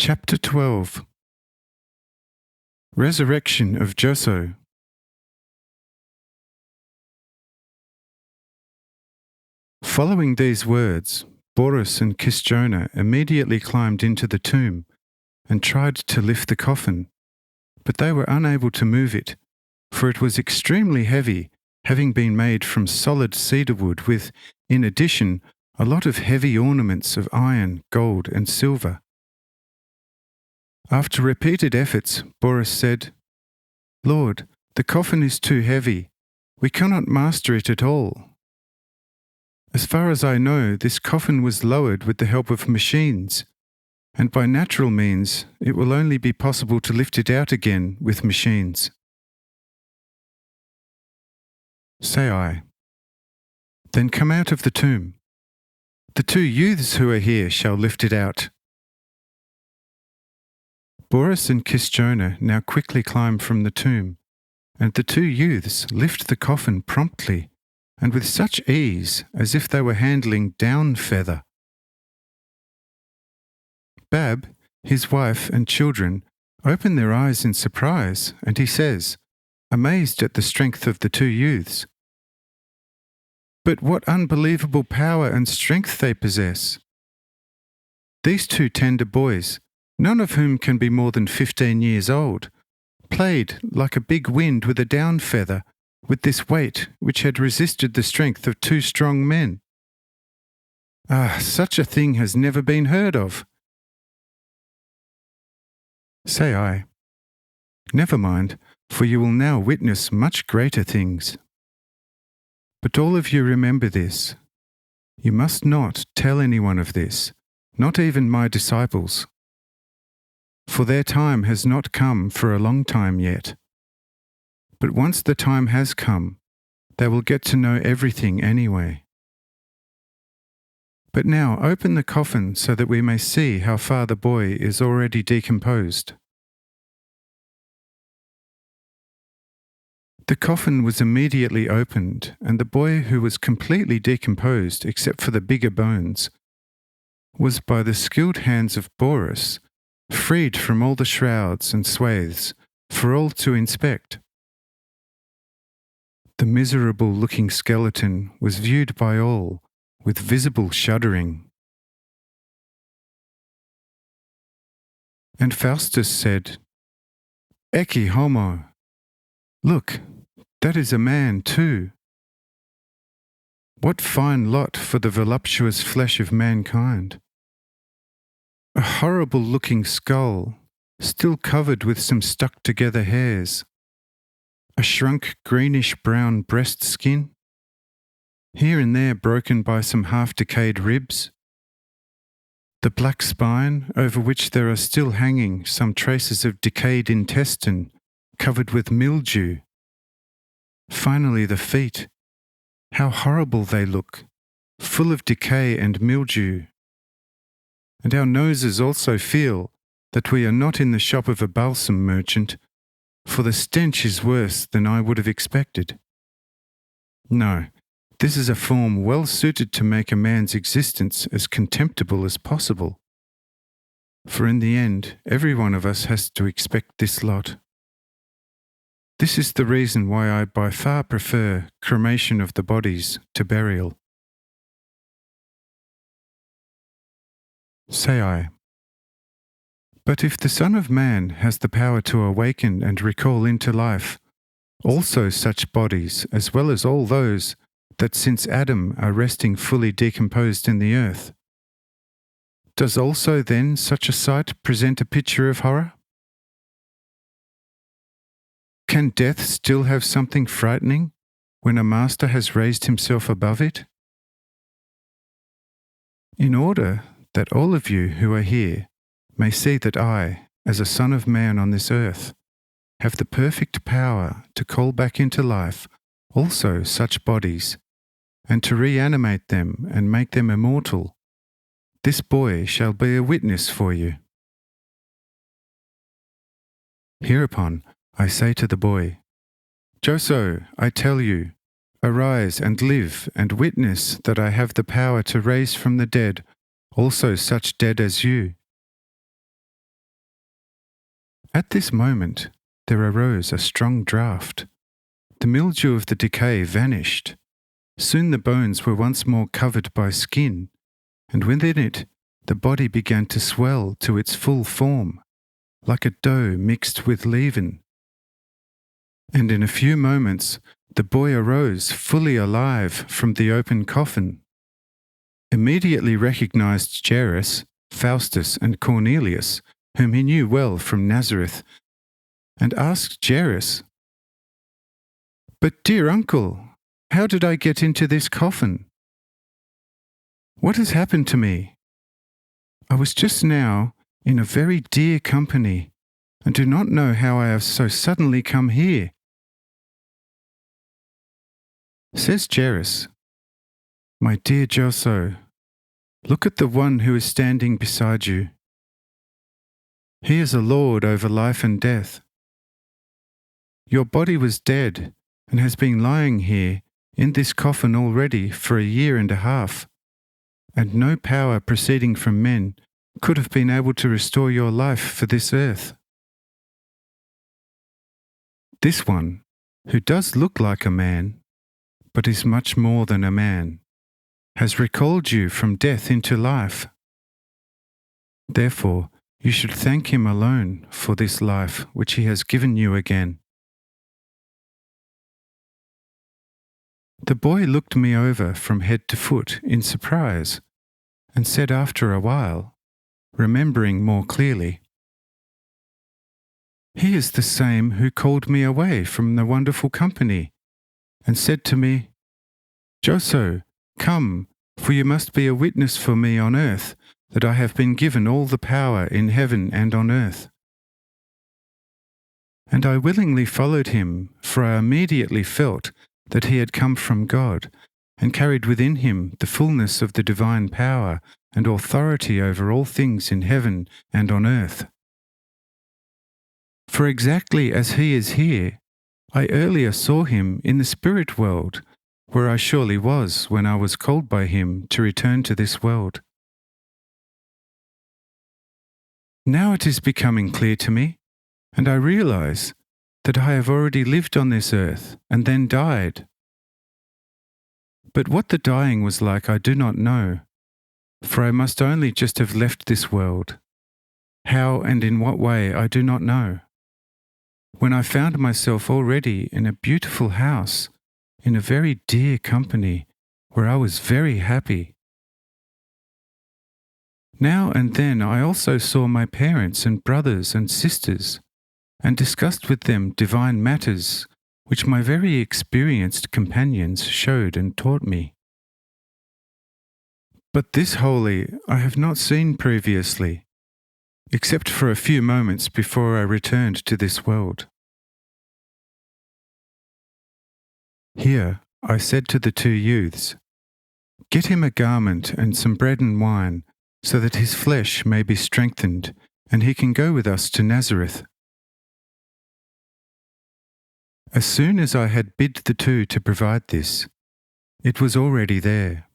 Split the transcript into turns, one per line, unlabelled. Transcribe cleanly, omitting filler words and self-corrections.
Chapter 12. Resurrection of Joso. Following these words, Boris and Kisjona immediately climbed into the tomb and tried to lift the coffin, but they were unable to move it, for it was extremely heavy, having been made from solid cedar wood with, in addition, a lot of heavy ornaments of iron, gold, and silver. After repeated efforts, Boris said, "Lord, the coffin is too heavy. We cannot master it at all. As far as I know, this coffin was lowered with the help of machines, and by natural means it will only be possible to lift it out again with machines." Say I. Then come out of the tomb. The two youths who are here shall lift it out. Boris and Kisjona now quickly climb from the tomb, and the two youths lift the coffin promptly, and with such ease as if they were handling down feather. Bab, his wife and children open their eyes in surprise, and he says, amazed at the strength of the two youths, "But what unbelievable power and strength they possess! These two tender boys, none of whom can be more than 15 years old, played like a big wind with a down feather, with this weight which had resisted the strength of two strong men. Ah, such a thing has never been heard of." Say I. Never mind, for you will now witness much greater things. But all of you remember this. You must not tell anyone of this, not even my disciples. For their time has not come for a long time yet. But once the time has come, they will get to know everything anyway. But now open the coffin so that we may see how far the boy is already decomposed. The coffin was immediately opened, and the boy, who was completely decomposed except for the bigger bones, was by the skilled hands of Boris freed from all the shrouds and swathes for all to inspect. The miserable-looking skeleton was viewed by all with visible shuddering. And Faustus said, "Ecce homo! Look, that is a man too. What fine lot for the voluptuous flesh of mankind! A horrible-looking skull, still covered with some stuck-together hairs. A shrunk greenish-brown breast skin, here and there broken by some half-decayed ribs. The black spine, over which there are still hanging some traces of decayed intestine, covered with mildew. Finally, the feet. How horrible they look, full of decay and mildew. And our noses also feel that we are not in the shop of a balsam merchant, for the stench is worse than I would have expected. No, this is a form well suited to make a man's existence as contemptible as possible. For in the end, every one of us has to expect this lot. This is the reason why I by far prefer cremation of the bodies to burial. Say I. But if the Son of Man has the power to awaken and recall into life also such bodies as well as all those that since Adam are resting fully decomposed in the earth, does also then such a sight present a picture of horror? Can death still have something frightening when a master has raised himself above it? In order that all of you who are here may see that I, as a Son of Man on this earth, have the perfect power to call back into life also such bodies, and to reanimate them and make them immortal, this boy shall be a witness for you." Hereupon I say to the boy, "Joso, I tell you, arise and live and witness that I have the power to raise from the dead also such dead as you." At this moment, there arose a strong draught. The mildew of the decay vanished. Soon the bones were once more covered by skin, and within it the body began to swell to its full form, like a dough mixed with leaven. And in a few moments the boy arose fully alive from the open coffin, immediately recognized Jairus, Faustus, and Cornelius, whom he knew well from Nazareth, and asked Jairus, "But, dear uncle, how did I get into this coffin? What has happened to me? I was just now in a very dear company, and do not know how I have so suddenly come here." Says Jairus, "My dear Joso, look at the one who is standing beside you. He is a Lord over life and death. Your body was dead and has been lying here in this coffin already for 1.5 years, and no power proceeding from men could have been able to restore your life for this earth. This one, who does look like a man, but is much more than a man, has recalled you from death into life. Therefore, you should thank him alone for this life which he has given you again." The boy looked me over from head to foot in surprise, and said after a while, remembering more clearly, "He is the same who called me away from the wonderful company, and said to me, 'Joso, come, for you must be a witness for me on earth that I have been given all the power in heaven and on earth.' And I willingly followed him, for I immediately felt that he had come from God, and carried within him the fullness of the divine power and authority over all things in heaven and on earth. For exactly as he is here, I earlier saw him in the spirit world, where I surely was when I was called by him to return to this world. Now it is becoming clear to me, and I realize that I have already lived on this earth and then died. But what the dying was like I do not know, for I must only just have left this world. How and in what way I do not know. When I found myself already in a beautiful house, in a very dear company, where I was very happy. Now and then I also saw my parents and brothers and sisters, and discussed with them divine matters which my very experienced companions showed and taught me. But this holy I have not seen previously, except for a few moments before I returned to this world." Here I said to the 2 youths, "Get him a garment and some bread and wine, so that his flesh may be strengthened, and he can go with us to Nazareth." As soon as I had bid the 2 to provide this, it was already there.